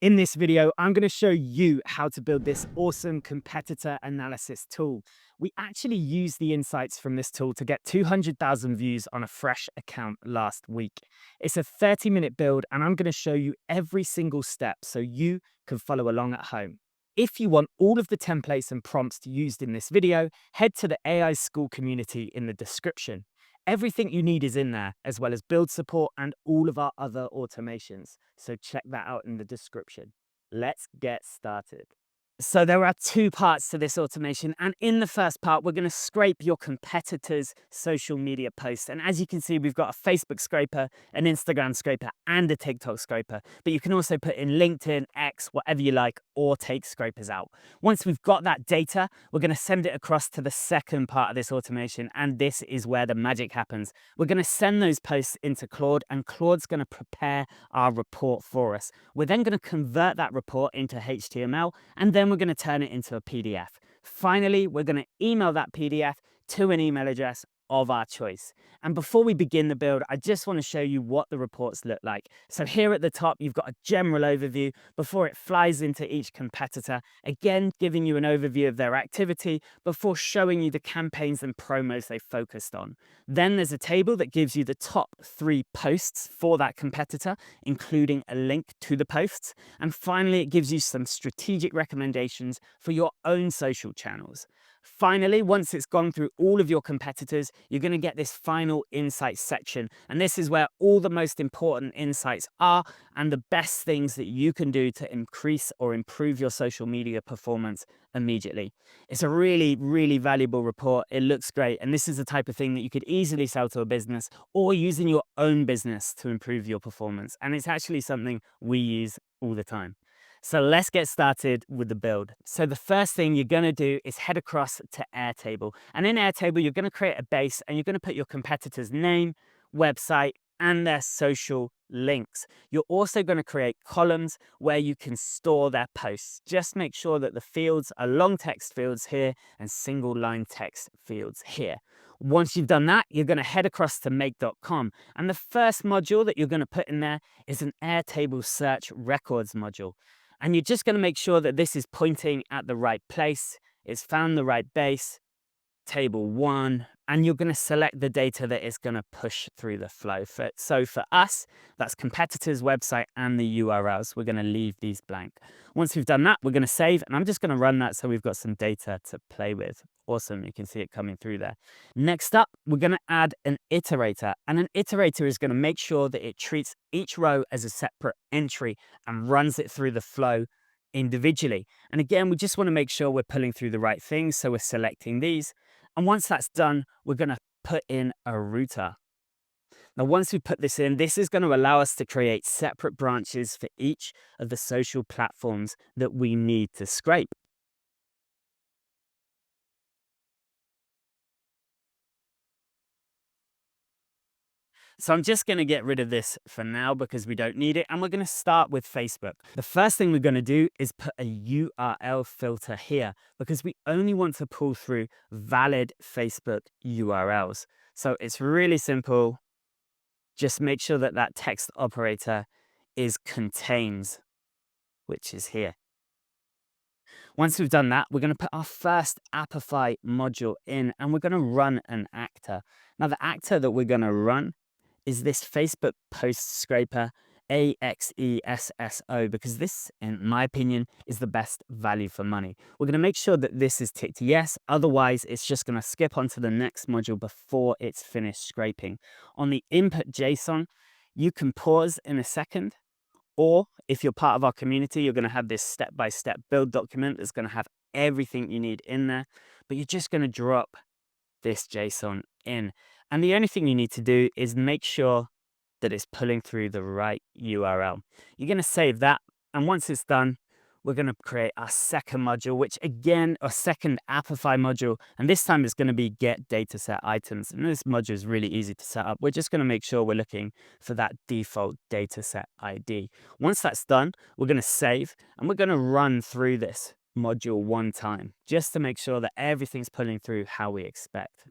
In this video, I'm going to show you how to build this awesome competitor analysis tool. We actually used the insights from this tool to get 200,000 views on a fresh account last week. It's a 30-minute build, and I'm going to show you every single step so you can follow along at home. If you want all of the templates and prompts used in this video, head to the AI School community in the description. Everything you need is in there, as well as build support and all of our other automations. So check that out in the description. Let's get started. So there are two parts to this automation. And in the first part, we're going to scrape your competitors' social media posts. And as you can see, we've got a Facebook scraper, an Instagram scraper, and a TikTok scraper. But you can also put in LinkedIn, X, whatever you like, or take scrapers out. Once we've got that data, we're going to send it across to the second part of this automation. And this is where the magic happens. We're going to send those posts into Claude, and Claude's going to prepare our report for us. We're then going to convert that report into HTML, and then we're going to turn it into a PDF. Finally, we're going to email that PDF to an email address of our choice. And before we begin the build, I just want to show you what the reports look like. So here at the top, you've got a general overview before it flies into each competitor, again, giving you an overview of their activity before showing you the campaigns and promos they focused on. Then there's a table that gives you the top 3 posts for that competitor, including a link to the posts. And finally, it gives you some strategic recommendations for your own social channels. Finally, once it's gone through all of your competitors, you're going to get this final insights section. And this is where all the most important insights are and the best things that you can do to increase or improve your social media performance immediately. It's a really, really valuable report. It looks great. And this is the type of thing that you could easily sell to a business or use in your own business to improve your performance. And it's actually something we use all the time. So let's get started with the build. So the first thing you're going to do is head across to Airtable. And in Airtable, you're going to create a base and you're going to put your competitor's name, website, and their social links. You're also going to create columns where you can store their posts. Just make sure that the fields are long text fields here and single line text fields here. Once you've done that, you're going to head across to make.com. And the first module that you're going to put in there is an Airtable search records module. And you're just going to make sure that this is pointing at the right place. It's found the right base, table 1, and you're going to select the data that is going to push through the flow. So for us, that's competitors' website and the URLs. We're going to leave these blank. Once we've done that, we're going to save, and I'm just going to run that so we've got some data to play with. Awesome, you can see it coming through there. Next up, we're going to add an iterator, and an iterator is going to make sure that it treats each row as a separate entry and runs it through the flow individually. And again, we just want to make sure we're pulling through the right things, so we're selecting these. And once that's done, we're going to put in a router. Now, once we put this in, this is going to allow us to create separate branches for each of the social platforms that we need to scrape. So I'm just going to get rid of this for now because we don't need it. And we're going to start with Facebook. The first thing we're going to do is put a URL filter here because we only want to pull through valid Facebook URLs. So it's really simple. Just make sure that that text operator is contains, which is here. Once we've done that, we're going to put our first Apify module in and we're going to run an actor. Now, the actor that we're going to run is this Facebook post scraper AXESSO, because this, in my opinion, is the best value for money. We're going to make sure that this is ticked yes, otherwise it's just going to skip onto the next module before it's finished scraping. On the input JSON, you can pause in a second, or if you're part of our community, you're going to have this step-by-step build document that's going to have everything you need in there, but you're just going to drop this JSON in. And the only thing you need to do is make sure that it's pulling through the right URL. You're going to save that. And once it's done, we're going to create our second module, which again, our second Apify module. And this time it's going to be get dataset items. And this module is really easy to set up. We're just going to make sure we're looking for that default dataset ID. Once that's done, we're going to save and we're going to run through this module one time just to make sure that everything's pulling through how we expect.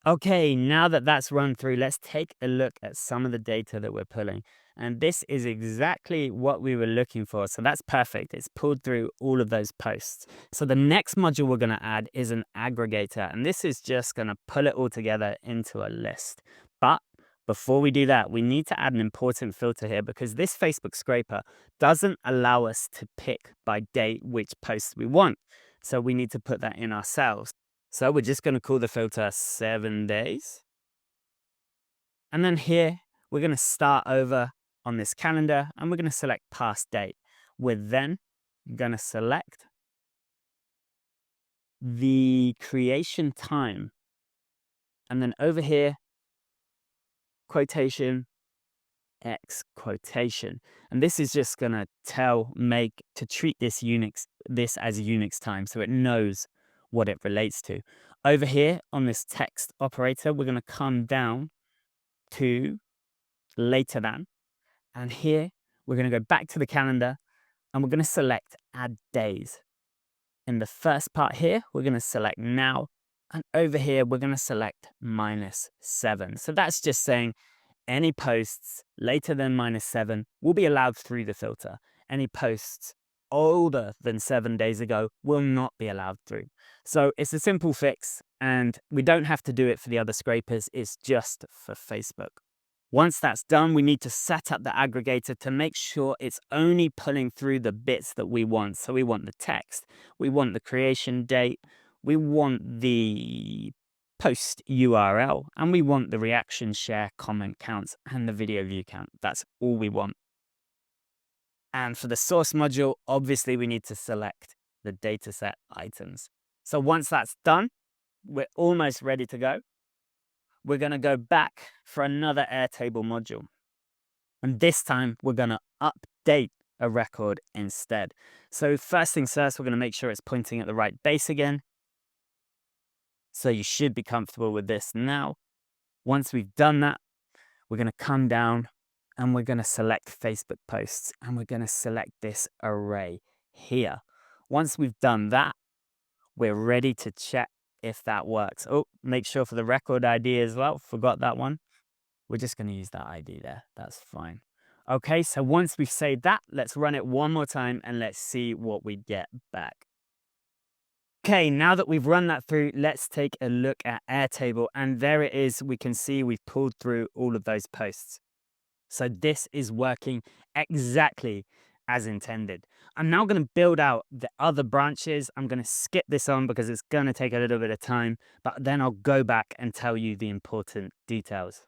Okay, now that that's run through, let's take a look at some of the data that we're pulling. And this is exactly what we were looking for. So that's perfect. It's pulled through all of those posts. So the next module we're going to add is an aggregator. And this is just going to pull it all together into a list. But before we do that, we need to add an important filter here because this Facebook scraper doesn't allow us to pick by date which posts we want. So we need to put that in ourselves. So we're just going to call the filter 7 days. And then here, we're going to start over on this calendar and we're going to select past date. We're then going to select the creation time. And then over here, quotation, X quotation. And this is just going to treat this as Unix time so it knows what it relates to. Over here on this text operator, we're going to come down to later than. And here, we're going to go back to the calendar and we're going to select add days. In the first part here, we're going to select now. And over here, we're going to select -7. So that's just saying any posts later than -7 will be allowed through the filter. Any posts older than 7 days ago will not be allowed through. So it's a simple fix and we don't have to do it for the other scrapers. It's just for Facebook. Once that's done, we need to set up the aggregator to make sure it's only pulling through the bits that we want. So we want the text, we want the creation date, we want the post URL, and we want the reaction, share, comment counts, and the video view count. That's all we want. And for the source module, obviously we need to select the dataset items. So once that's done, we're almost ready to go. We're going to go back for another Airtable module. And this time we're going to update a record instead. So first things first, we're going to make sure it's pointing at the right base again. So you should be comfortable with this now. Once we've done that, we're going to come down and we're going to select Facebook posts and we're going to select this array here. Once we've done that, we're ready to check if that works. Oh, make sure for the record ID as well. Forgot that one. We're just going to use that ID there. That's fine. Okay, so once we've saved that, let's run it one more time and let's see what we get back. Okay, now that we've run that through, let's take a look at Airtable. And there it is. We can see we've pulled through all of those posts. So this is working exactly as intended. I'm now going to build out the other branches. I'm going to skip this on because it's going to take a little bit of time, but then I'll go back and tell you the important details.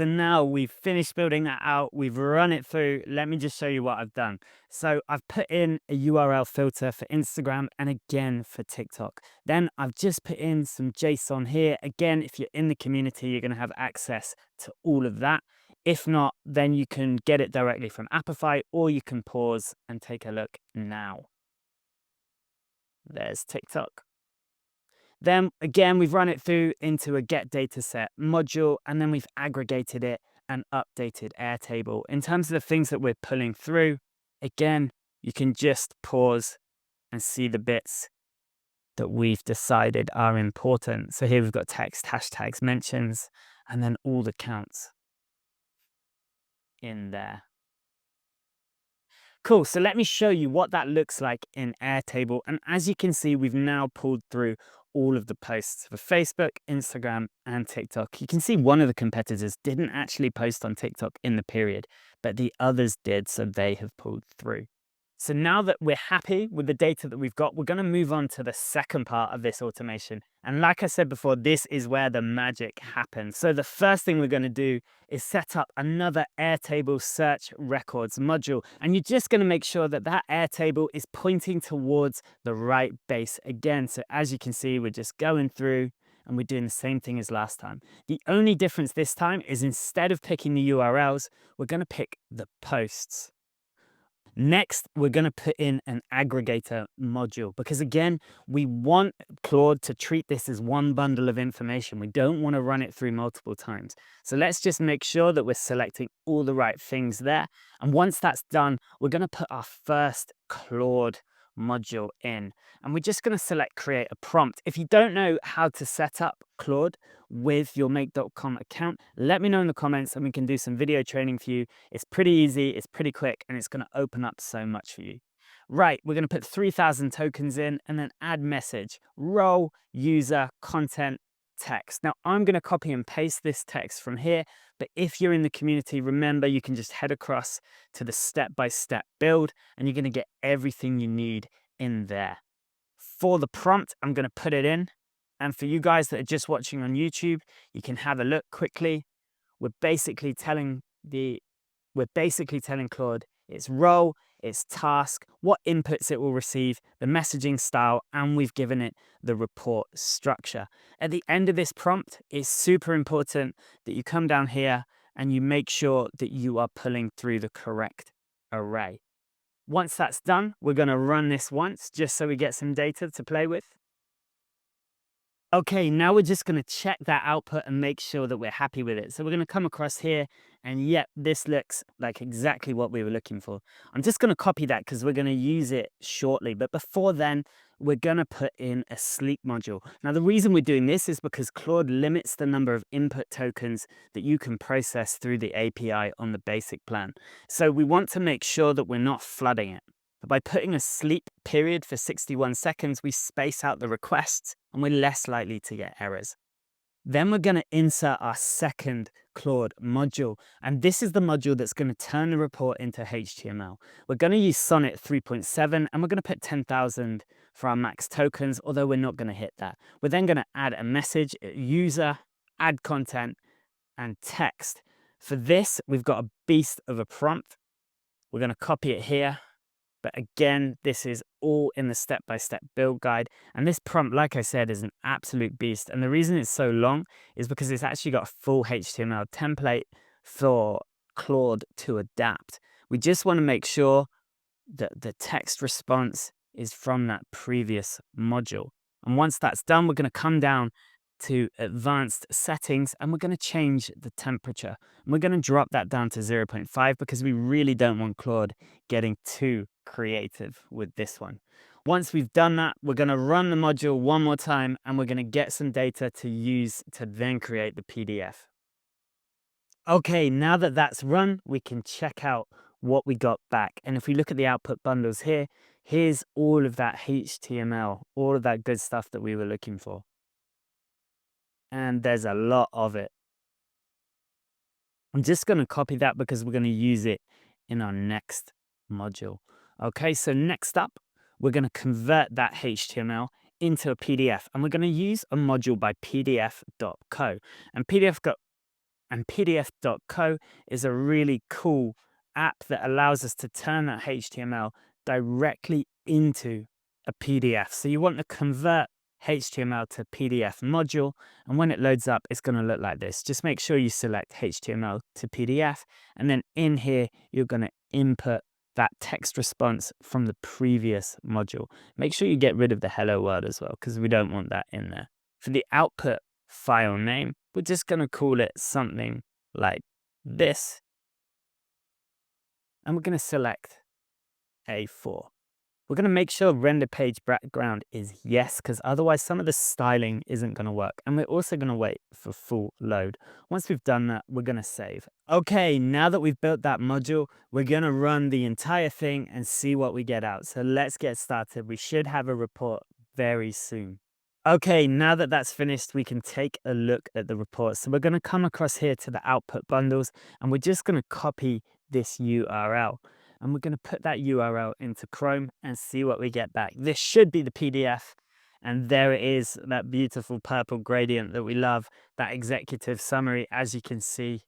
So now we've finished building that out. We've run it through. Let me just show you what I've done. So I've put in a URL filter for Instagram and again for TikTok. Then I've just put in some JSON here. Again, if you're in the community, you're going to have access to all of that. If not, then you can get it directly from Apify or you can pause and take a look now. There's TikTok. Then again, we've run it through into a get dataset module, and then we've aggregated it and updated Airtable. In terms of the things that we're pulling through, again, you can just pause and see the bits that we've decided are important. So here we've got text, hashtags, mentions, and then all the counts in there. Cool, so let me show you what that looks like in Airtable. And as you can see, we've now pulled through all of the posts for Facebook, Instagram, and TikTok. You can see one of the competitors didn't actually post on TikTok in the period, but the others did, so they have pulled through. So now that we're happy with the data that we've got, we're going to move on to the second part of this automation. And like I said before, this is where the magic happens. So the first thing we're going to do is set up another Airtable search records module. And you're just going to make sure that that Airtable is pointing towards the right base again. So as you can see, we're just going through and we're doing the same thing as last time. The only difference this time is instead of picking the URLs, we're going to pick the posts. Next, we're going to put in an aggregator module because again, we want Claude to treat this as one bundle of information. We don't want to run it through multiple times. So let's just make sure that we're selecting all the right things there. And once that's done, we're going to put our first Claude module in. And we're just going to select create a prompt. If you don't know how to set up Claude with your make.com account, let me know in the comments and we can do some video training for you. It's pretty easy, it's pretty quick, and it's going to open up so much for you. Right, we're going to put 3,000 tokens in and then add message, role, user, content, text. Now I'm going to copy and paste this text from here, but if you're in the community, remember you can just head across to the step-by-step build and you're going to get everything you need in there. For the prompt, I'm going to put it in. And for you guys that are just watching on YouTube, you can have a look quickly. We're basically telling Claude its role, its task, what inputs it will receive, the messaging style, and we've given it the report structure. At the end of this prompt, it's super important that you come down here and you make sure that you are pulling through the correct array. Once that's done, we're going to run this once just so we get some data to play with. Okay, now we're just going to check that output and make sure that we're happy with it. So we're going to come across here and yep, this looks like exactly what we were looking for. I'm just going to copy that because we're going to use it shortly. But before then, we're going to put in a sleep module. Now, the reason we're doing this is because Claude limits the number of input tokens that you can process through the API on the basic plan. So we want to make sure that we're not flooding it. But by putting a sleep period for 61 seconds, we space out the requests and we're less likely to get errors. Then we're going to insert our second Claude module. And this is the module that's going to turn the report into HTML. We're going to use Sonnet 3.7 and we're going to put 10,000 for our max tokens, although we're not going to hit that. We're then going to add a message, a user, add content, and text. For this, we've got a beast of a prompt. We're going to copy it here. But again, this is all in the step-by-step build guide. And this prompt, like I said, is an absolute beast. And the reason it's so long is because it's actually got a full HTML template for Claude to adapt. We just want to make sure that the text response is from that previous module. And once that's done, we're going to come down to advanced settings and we're going to change the temperature. And we're going to drop that down to 0.5 because we really don't want Claude getting too creative with this one. Once we've done that, we're going to run the module one more time and we're going to get some data to use to then create the PDF. Okay, now that that's run, we can check out what we got back. And if we look at the output bundles here, here's all of that HTML, all of that good stuff that we were looking for. And there's a lot of it. I'm just going to copy that because we're going to use it in our next module. Okay, so next up, we're going to convert that HTML into a PDF, and we're going to use a module by pdf.co. And pdf.co is a really cool app that allows us to turn that HTML directly into a PDF. So you want to convert HTML to PDF module, and when it loads up, it's going to look like this. Just make sure you select HTML to PDF, and then in here, you're going to input that text response from the previous module. Make sure you get rid of the hello world as well, because we don't want that in there. For the output file name, we're just going to call it something like this, and we're going to select A4. We're going to make sure render page background is yes, because otherwise some of the styling isn't going to work. And we're also going to wait for full load. Once we've done that, we're going to save. Okay, now that we've built that module, we're going to run the entire thing and see what we get out. So let's get started. We should have a report very soon. Okay, now that that's finished, we can take a look at the report. So we're going to come across here to the output bundles, and we're just going to copy this URL. And we're going to put that URL into Chrome and see what we get back. This should be the PDF. And there it is, that beautiful purple gradient that we love, that executive summary, as you can see.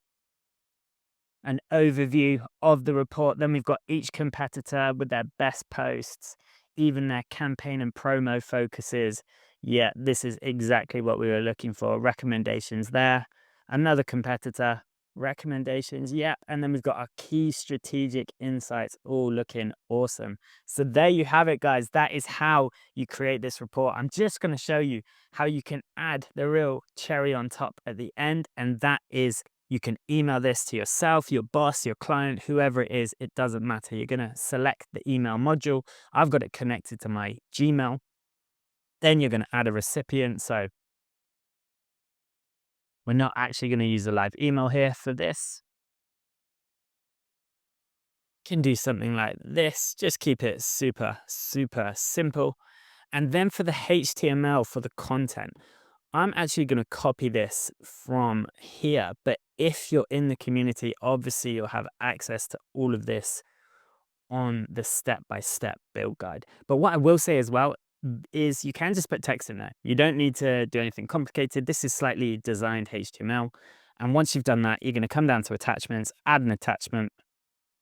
An overview of the report. Then we've got each competitor with their best posts, even their campaign and promo focuses. Yeah, this is exactly what we were looking for. Recommendations there. Another competitor. Recommendations, yeah, and then we've got our key strategic insights all looking awesome. So there you have it, guys. That is how you create this report. I'm just going to show you how you can add the real cherry on top at the end, and that is You can email this to yourself, your boss, your client, whoever it is, it doesn't matter. You're going to select the email module. I've got it connected to my Gmail. Then you're going to add a recipient. So we're not actually going to use a live email here for this. Can do something like this. Just keep it super, super simple. And then for the HTML, for the content, I'm actually going to copy this from here. But if you're in the community, obviously you'll have access to all of this on the step-by-step build guide. But what I will say as well is you can just put text in there. You don't need to do anything complicated. This is slightly designed HTML. And once you've done that, you're going to come down to attachments, add an attachment,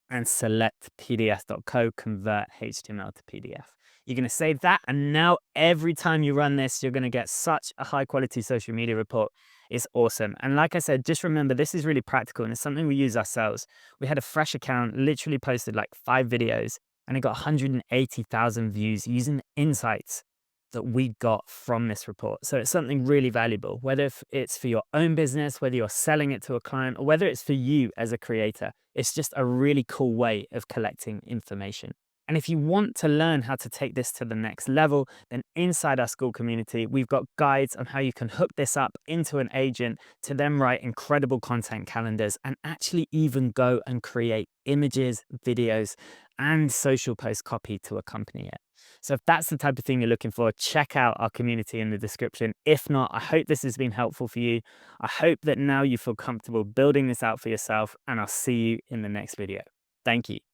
and select pdf.co, convert HTML to PDF. You're going to save that. And now every time you run this, you're going to get such a high quality social media report. It's awesome. And like I said, just remember, this is really practical and it's something we use ourselves. We had a fresh account, literally posted like 5 videos and it got 180,000 views using the insights that we got from this report. So it's something really valuable, whether it's for your own business, whether you're selling it to a client, or whether it's for you as a creator. It's just a really cool way of collecting information. And if you want to learn how to take this to the next level, then inside our school community, we've got guides on how you can hook this up into an agent to then write incredible content calendars and actually even go and create images, videos, and social post copy to accompany it. So if that's the type of thing you're looking for, check out our community in the description. If not, I hope this has been helpful for you. I hope that now you feel comfortable building this out for yourself, and I'll see you in the next video. Thank you.